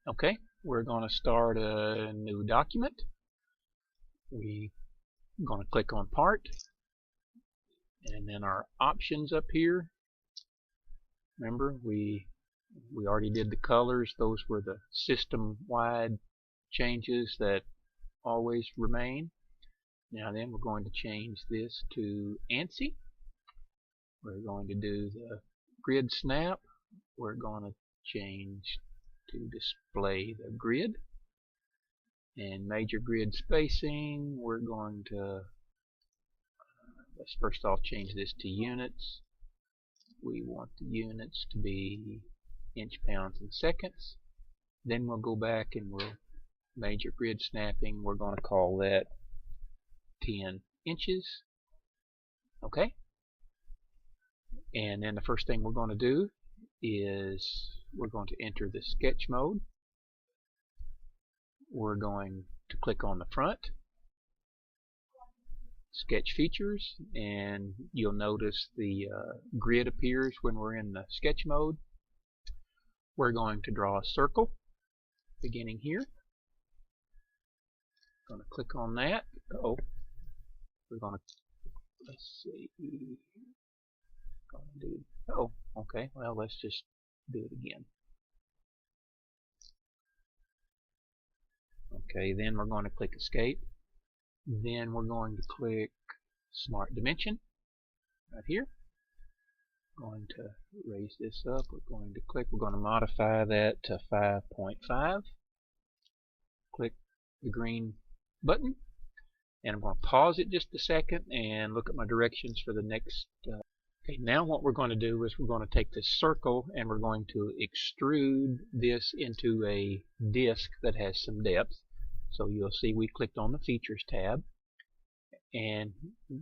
Okay, we're going to start a new document. We're going to click on Part, and then our options up here. Remember, we already did the colors. Those were the system-wide changes that always remain. Now then, we're going to change this to ANSI. We're going to do the grid snap. We're going to change to display the grid. And major grid spacing, we're going to, let's first off change this to units. We want the units to be inch, pounds, and seconds. Then we'll go back and we'll major grid snapping. We're going to call that 10 inches. Okay. And then the first thing we're going to do is we're going to enter the sketch mode. We're going to click on the front, sketch features, and you'll notice the grid appears when we're in the sketch mode. We're going to draw a circle beginning here. Going to click on that. Oh, we're going to, let's see, going to do, oh, okay, well, let's just do it again. Okay, then we're going to click Escape. Then we're going to click Smart Dimension right here. Going to raise this up. We're going to click, we're going to modify that to 5.5. Click the green button, and I'm going to pause it just a second and look at my directions for the next. Okay, now what we're going to do is we're going to take this circle and we're going to extrude this into a disc that has some depth. So you'll see we clicked on the Features tab, and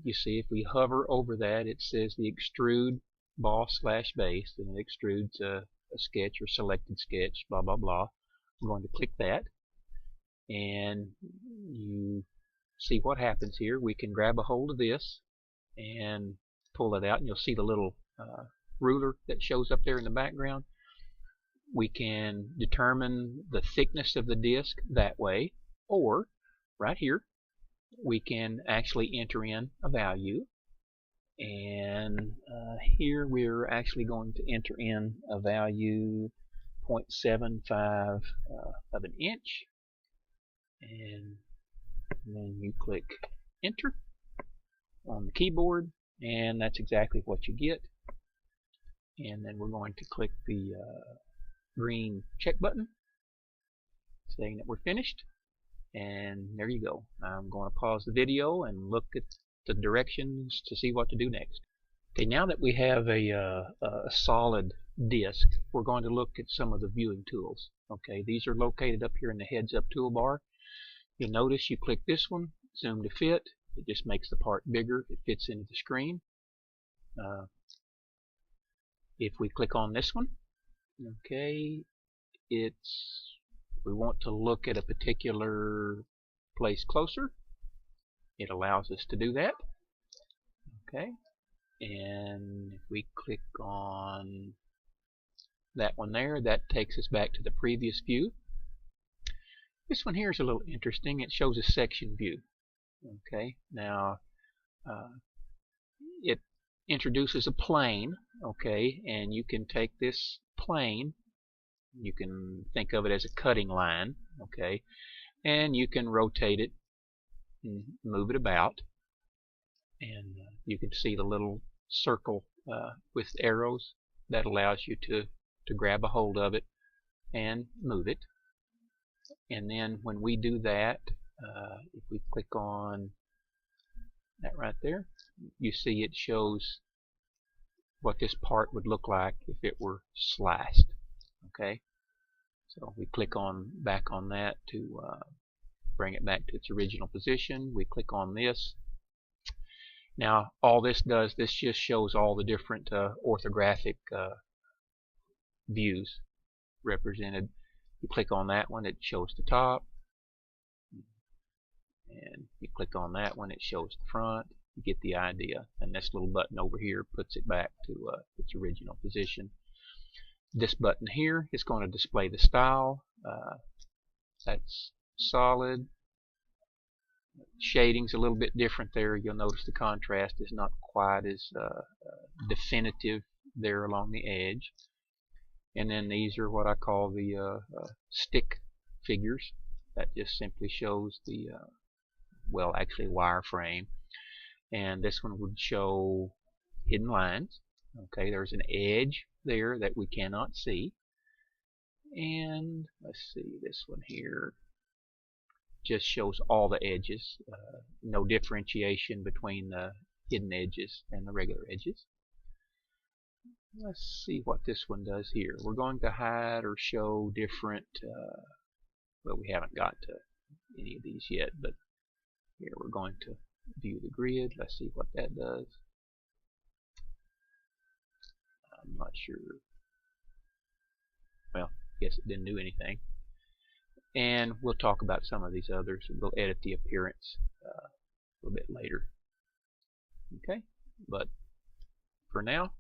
you see if we hover over that, it says the Extrude Boss/Base, and it extrudes a sketch or selected sketch, blah blah blah. I'm going to click that, and you see what happens here. We can grab a hold of this and pull it out, and you'll see the little ruler that shows up there in the background. We can determine the thickness of the disc that way, or right here we can actually enter in a value, and here we're actually going to enter in a value 0.75 of an inch, and then you click enter on the keyboard, and that's exactly what you get. And then we're going to click the green check button saying that we're finished, and there you go. I'm going to pause the video and look at the directions to see what to do next. Okay, now that we have a solid disk, we're going to look at some of the viewing tools. Okay, these are located up here in the heads up toolbar. You'll notice you click this one, zoom to fit. It just makes the part bigger. It fits into the screen. If we click on this one, okay, we want to look at a particular place closer. It allows us to do that. Okay, and if we click on that one there, that takes us back to the previous view. This one here is a little interesting. It shows a section view. Okay, now it introduces a plane. Okay, and you can take this plane, you can think of it as a cutting line. Okay, and you can rotate it and move it about, and you can see the little circle with arrows that allows you to grab a hold of it and move it. And then when we do that, if we click on that right there, you see it shows what this part would look like if it were sliced. Okay, so we click on back on that to bring it back to its original position. We click on this. Now all this does, this just shows all the different orthographic views represented. You click on that one, it shows the top, and you click on that one, it shows the front. You get the idea, and this little button over here puts it back to its original position. This button here is going to display the style. That's solid. Shading's a little bit different there. You'll notice the contrast is not quite as definitive there along the edge. And then these are what I call the stick figures. That just simply shows the well, actually wireframe. And this one would show hidden lines. Okay, there's an edge there that we cannot see. And let's see, this one here just shows all the edges, no differentiation between the hidden edges and the regular edges. Let's see what this one does here. We're going to hide or show different, well, we haven't got to any of these yet, but here we're going to view the grid. Let's see what that does. I'm not sure. Well, I guess it didn't do anything. And we'll talk about some of these others. We'll edit the appearance a little bit later. Okay, but for now,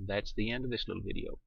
that's the end of this little video.